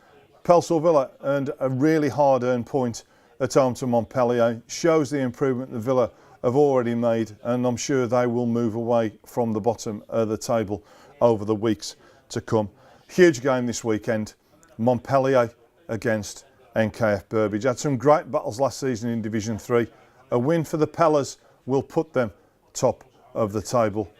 Pelsall Villa earned a really hard-earned point at home to Montpellier. Shows the improvement the Villa have already made, and I'm sure they will move away from the bottom of the table over the weeks to come. Huge game this weekend, Montpellier against NKF Burbage. Had some great battles last season in Division 3. A win for the Pellers will put them top of the table.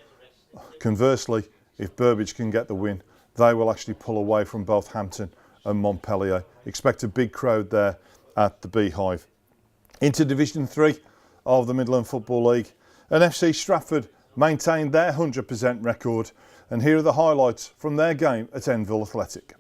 Conversely, if Burbage can get the win, they will actually pull away from both Hampton and Montpellier. Expect a big crowd there at the Beehive. Into Division 3 of the Midland Football League, and FC Stratford maintained their 100% record, and here are the highlights from their game at Enville Athletic.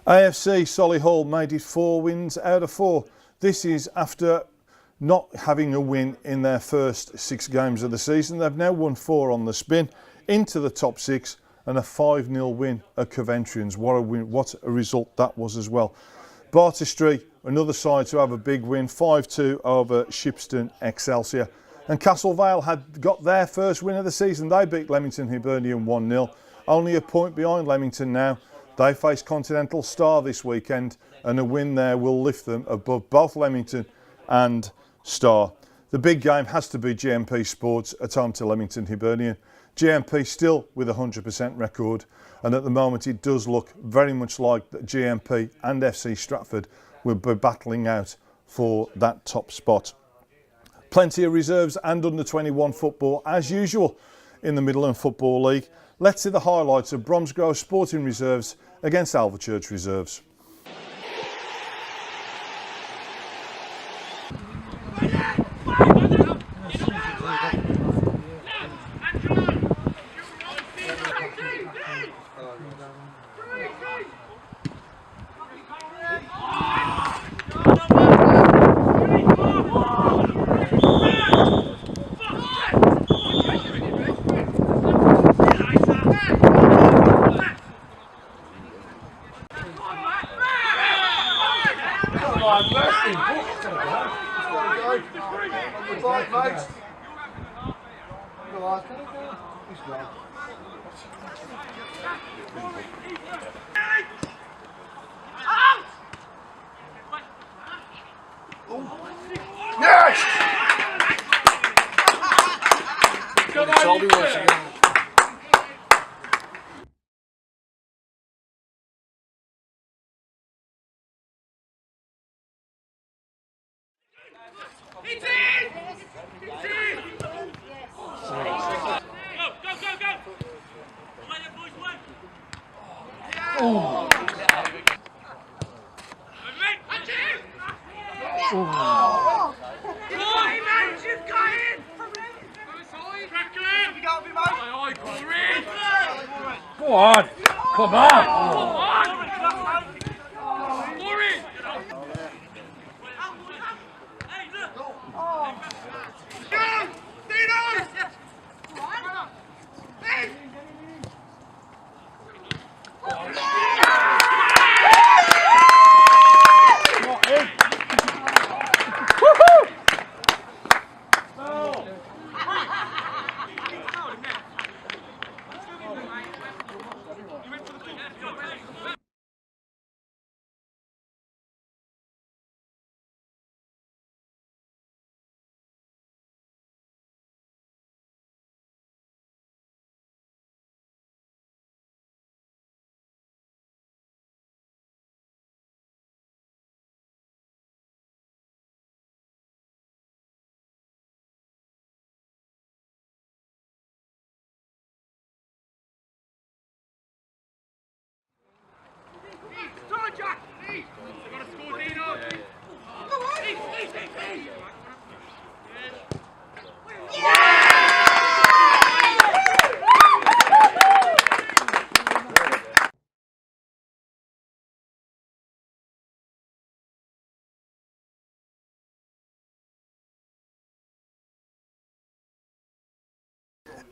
AFC Solihull made it 4 wins out of 4. This is after not having a win in their first 6 games of the season. They've now won 4 on the spin, into the top 6, and a 5-0 win at Coventrians. What a win, what a result that was as well. Bartistry, another side to have a big win, 5-2 over Shipston Excelsior. And Castle Vale had got their first win of the season. They beat Leamington Hibernian 1-0. Only a point behind Leamington now. They face Continental Star this weekend, and a win there will lift them above both Leamington and Star. The big game has to be GMP Sports at home to Leamington Hibernian. GMP still with a 100% record, and at the moment it does look very much like that GMP and FC Stratford will be battling out for that top spot. Plenty of reserves and under 21 football as usual in the Midlands Football League. Let's see the highlights of Bromsgrove Sporting Reserves against Alvechurch Reserves. Go on! Come on!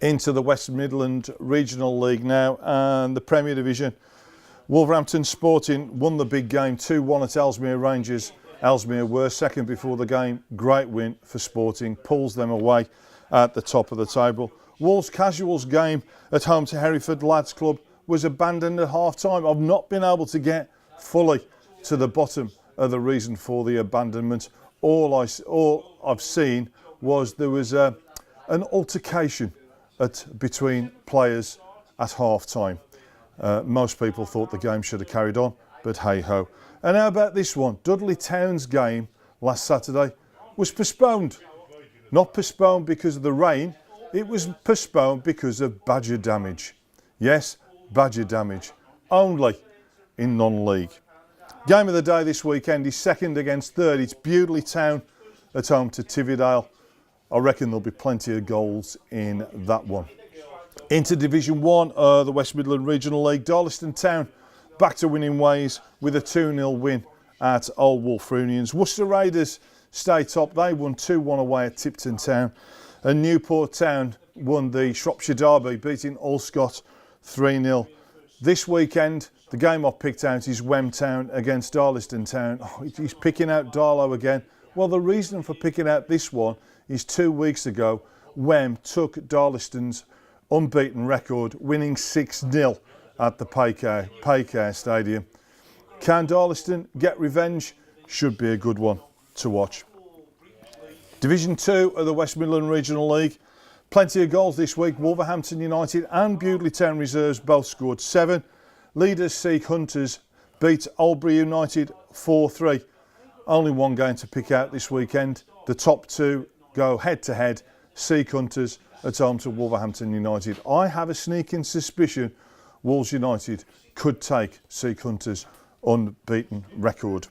Into the West Midland Regional League now, and the Premier Division. Wolverhampton Sporting won the big game 2-1 at Ellesmere Rangers. Ellesmere were second before the game. Great win for Sporting, pulls them away at the top of the table. Wolves Casuals game at home to Hereford Lads Club was abandoned at half-time. I've not been able to get fully to the bottom of the reason for the abandonment. All I've seen was there was an altercation between players at half-time. Most people thought the game should have carried on, but hey-ho. And how about this one? Dudley Town's game last Saturday was postponed. Not postponed because of the rain, it was postponed because of badger damage. Yes, badger damage, only in non-league. Game of the day this weekend is second against third. It's Bewdley Town at home to Tividale. I reckon there'll be plenty of goals in that one. Into Division 1, the West Midland Regional League, Darlaston Town back to winning ways with a 2-0 win at Old Wolfrunians. Worcester Raiders stay top. They won 2-1 away at Tipton Town. And Newport Town won the Shropshire Derby, beating Allscott 3-0. This weekend, the game I've picked out is Wem Town against Darlaston Town. Oh, he's picking out Darlow again. Well, the reason for picking out this one is 2 weeks ago, Wem took Darlaston's unbeaten record, winning 6-0 at the Paycare Stadium. Can Darlaston get revenge? Should be a good one to watch. Division 2 of the West Midland Regional League. Plenty of goals this week. Wolverhampton United and Bewdley Town Reserves both scored 7. Leaders Seek Hunters beat Albury United 4-3. Only one game to pick out this weekend. The top two go head to head. Seek Hunters at home to Wolverhampton United. I have a sneaking suspicion Wolves United could take Seek Hunters' unbeaten record.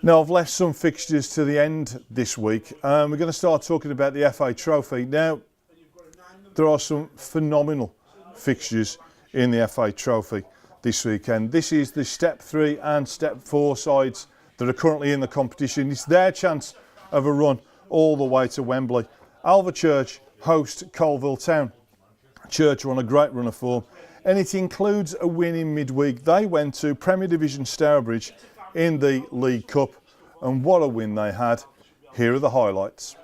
Now, I've left some fixtures to the end this week. We're going to start talking about the FA Trophy. Now, there are some phenomenal fixtures in the FA Trophy this weekend. This is the Step 3 and Step 4 sides that are currently in the competition. It's their chance of a run all the way to Wembley. Alvechurch host Colville Town. Church are on a great run of form, and it includes a win in midweek. They went to Premier Division Stourbridge in the League Cup, and what a win they had. Here are the highlights.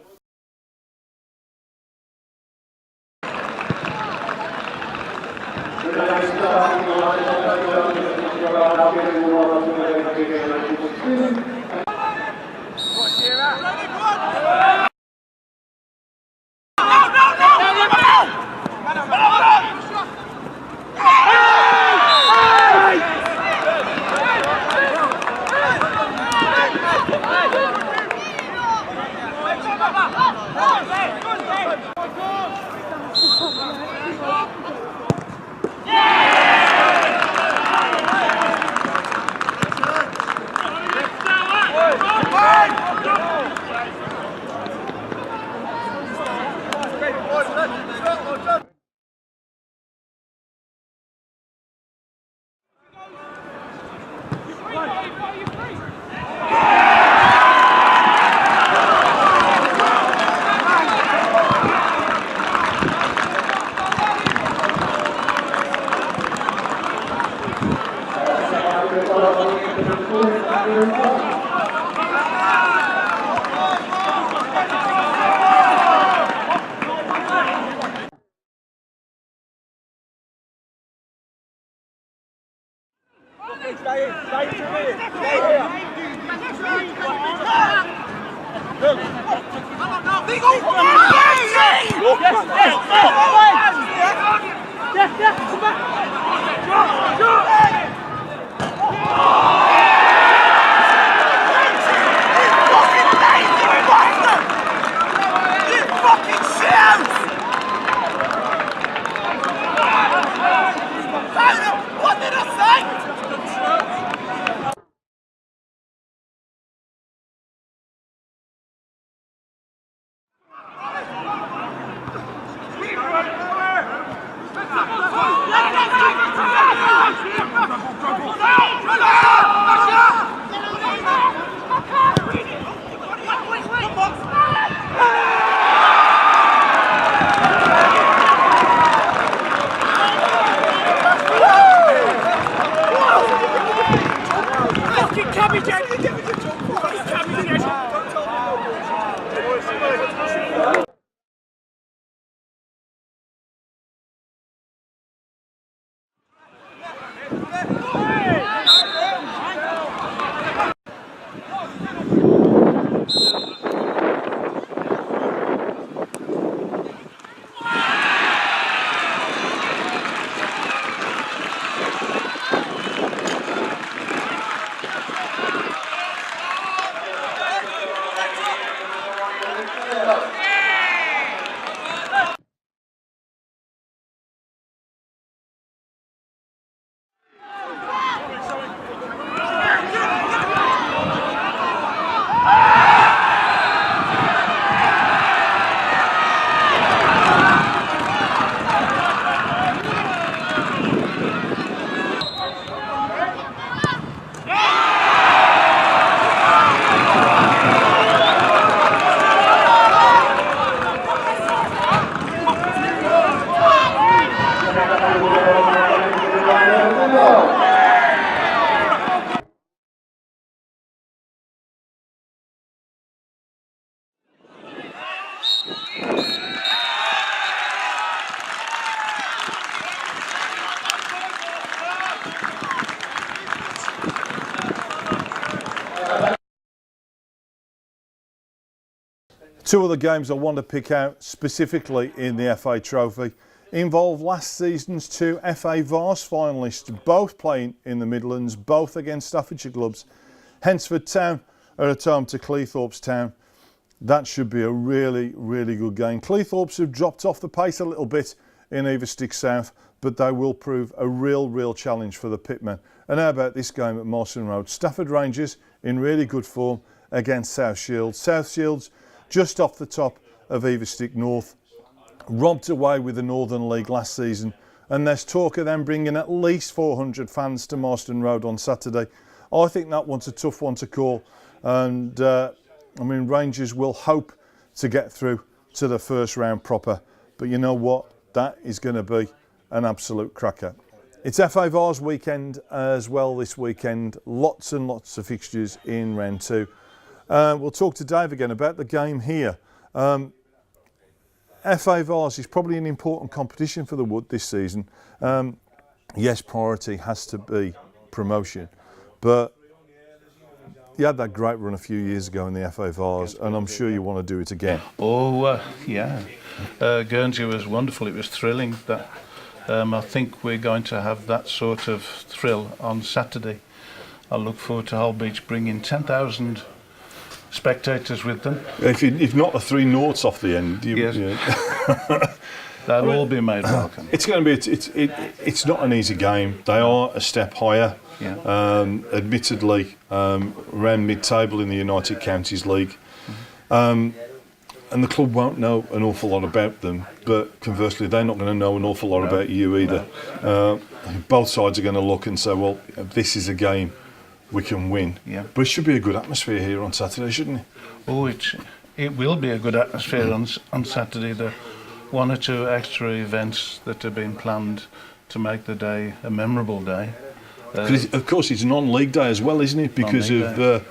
Two other games I want to pick out specifically in the FA Trophy involve last season's two FA Vars finalists, both playing in the Midlands, both against Staffordshire clubs. Hensford Town are at home to Cleethorpes Town. That should be a really, really good game. Cleethorpes have dropped off the pace a little bit in evo-stick South, but they will prove a real challenge for the pitmen. And how about this game at Marston Road? Stafford Rangers in really good form against South Shields. South Shields just off the top of evo-stick North, robbed away with the Northern League last season, and there's talk of them bringing at least 400 fans to Marston Road on Saturday. I think that one's a tough one to call, and I mean, Rangers will hope to get through to the first round proper, but you know what? That is going to be an absolute cracker. It's FA Vars weekend as well this weekend. Lots and lots of fixtures in round two. We'll talk to Dave again about the game here. FA Vars is probably an important competition for the Wood this season. Yes, priority has to be promotion, but you had that great run a few years ago in the FA Vars, and I'm sure you want to do it again. Oh, yeah. Guernsey was wonderful. It was thrilling. That I think we're going to have that sort of thrill on Saturday. I look forward to Hull Beach bringing 10,000 spectators with them. If not the 3 noughts off the end, They'll all be made welcome. It's going to be. It's not an easy game. They are a step higher. Yeah. Admittedly, around mid-table in the United Counties League, and the club won't know an awful lot about them. But conversely, they're not going to know an awful lot about you either. Both sides are going to look and say, "Well, this is a game we can win." Yeah. But it should be a good atmosphere here on Saturday, shouldn't it? Oh, it will be a good atmosphere on Saturday. There are 1 or 2 extra events that have been planned to make the day a memorable day. Of course, it's non-league day as well, isn't it? Because of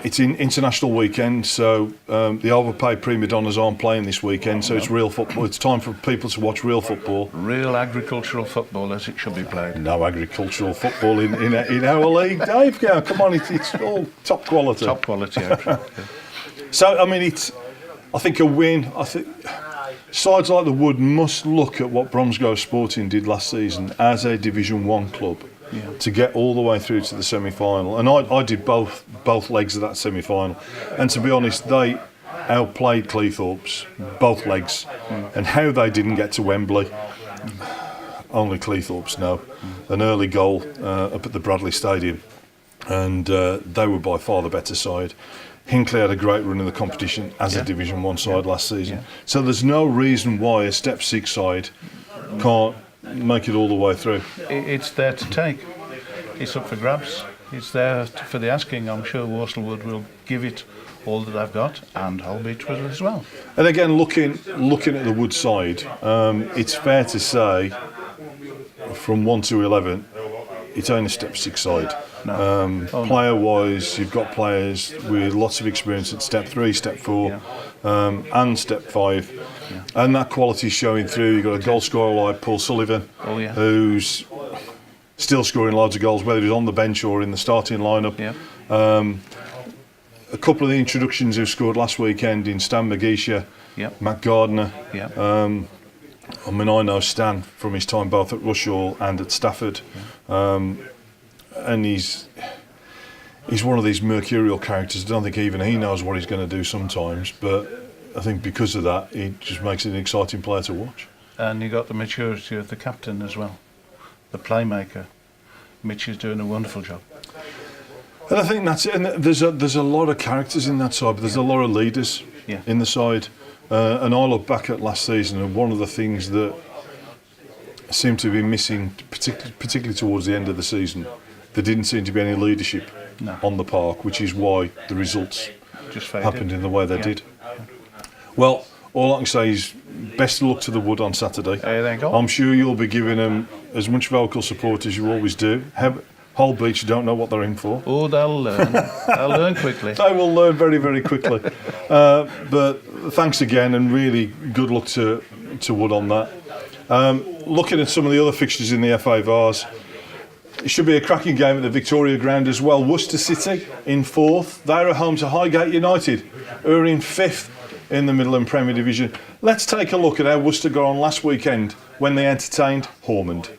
it's an international weekend, so the overpaid prima donnas aren't playing this weekend, so it's real football. It's time for people to watch real football. Real agricultural football as it should be played. No agricultural football in our league, Dave. Yeah, come on, it's all top quality. Top quality. Yeah. So, I mean, I think a win. I think sides like the Wood must look at what Bromsgrove Sporting did last season as a Division 1 club. Yeah. To get all the way through to the semi-final, and I did both legs of that semi-final, and to be honest, they outplayed Cleethorpes both legs, and how they didn't get to Wembley, only Cleethorpes know. An early goal up at the Bradley Stadium, and they were by far the better side. Hinckley had a great run in the competition as a Division 1 side last season, so there's no reason why a Step 6 side can't make it all the way through. It's there to take. It's up for grabs. It's there for the asking. I'm sure Worstelwood will give it all that they've got, and Hull Beach will as well. And again, looking at the Wood side, it's fair to say, from 1 to 11, it's only a Step 6 side. No. Player-wise, you've got players with lots of experience at Step 3, Step 4, and Step 5. Yeah. And that quality's showing through. You've got a goal scorer like Paul Sullivan, who's still scoring loads of goals, whether he's on the bench or in the starting lineup. Yeah. A couple of the introductions who scored last weekend in Stan McGeesha, Matt Gardner. Yeah. I mean, I know Stan from his time both at Rushall and at Stafford. And he's one of these mercurial characters. I don't think even he knows what he's going to do sometimes, but I think because of that, it just makes it an exciting player to watch. And you got the maturity of the captain as well, the playmaker. Mitch is doing a wonderful job. And I think that's it. And there's a lot of characters in that side, but there's a lot of leaders in the side. And I look back at last season, and one of the things that seemed to be missing, particularly towards the end of the season, there didn't seem to be any leadership on the park, which is why the results just happened in the way they did. Well, all I can say is best of luck to the Wood on Saturday. There you go. I'm sure you'll be giving them as much vocal support as you always do. Hull Beach don't know what they're in for. Oh, they'll learn. They'll learn quickly. They will learn very, very quickly. But thanks again, and really good luck to Wood on that. Looking at some of the other fixtures in the FA Vars, it should be a cracking game at the Victoria Ground as well. Worcester City in 4th. They're at home to Highgate United, who are in 5th. in the Midland Premier Division. Let's take a look at how Worcester got on last weekend when they entertained Ormond.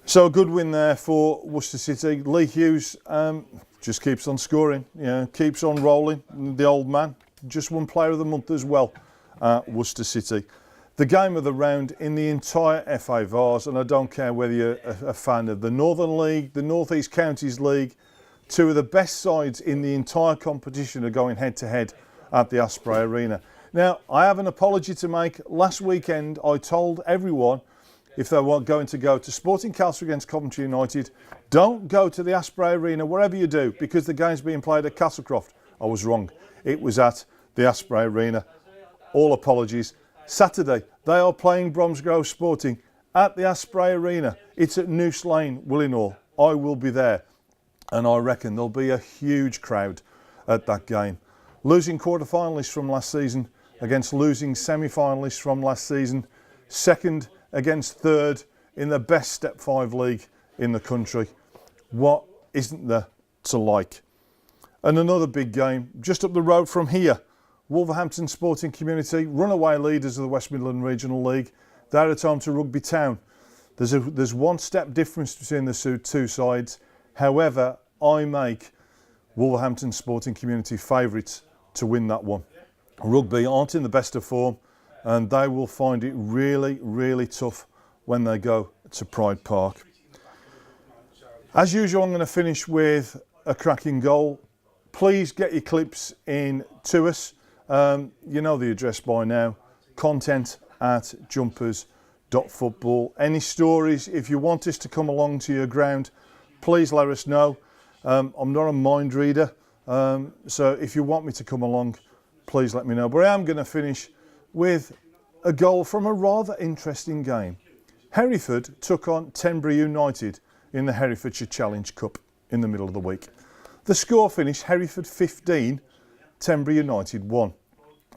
So a good win there for Worcester City. Lee Hughes just keeps on scoring, keeps on rolling. The old man just won Player of the Month as well at Worcester City. The game of the round in the entire FA Vars, and I don't care whether you're a fan of the Northern League, the North East Counties League, two of the best sides in the entire competition are going head to head at the Asprey Arena. Now, I have an apology to make. Last weekend, I told everyone if they weren't going to go to Sporting Castle against Coventry United, don't go to the Asprey Arena, wherever you do, because the game's being played at Castlecroft. I was wrong. It was at the Asprey Arena. All apologies. Saturday, they are playing Bromsgrove Sporting at the Asprey Arena. It's at Noose Lane, Willenhall. I will be there, and I reckon there'll be a huge crowd at that game. Losing quarter-finalists from last season against losing semi-finalists from last season, second against third in the best Step 5 league in the country. What isn't there to like? And another big game just up the road from here. Wolverhampton Sporting Community, runaway leaders of the West Midlands Regional League. They're at home to Rugby Town. There's one step difference between the two sides. However, I make Wolverhampton Sporting Community favourites to win that one. Rugby aren't in the best of form, and they will find it really, really tough when they go to Pride Park. As usual, I'm going to finish with a cracking goal. Please get your clips in to us. You know the address by now, content@jumpers.football. Any stories, if you want us to come along to your ground, please let us know. I'm not a mind reader, so if you want me to come along, please let me know. But I am going to finish with a goal from a rather interesting game. Hereford took on Tenbury United in the Herefordshire Challenge Cup in the middle of the week. The score finished Hereford 15, Tenbury United 1,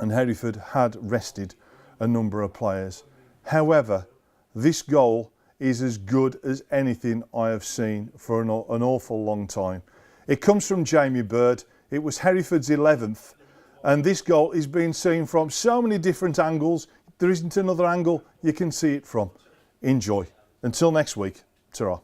and Hereford had rested a number of players. However, this goal is as good as anything I have seen for an awful long time. It comes from Jamie Bird. It was Hereford's 11th, and this goal is being seen from so many different angles. There isn't another angle you can see it from. Enjoy. Until next week, ta-ra.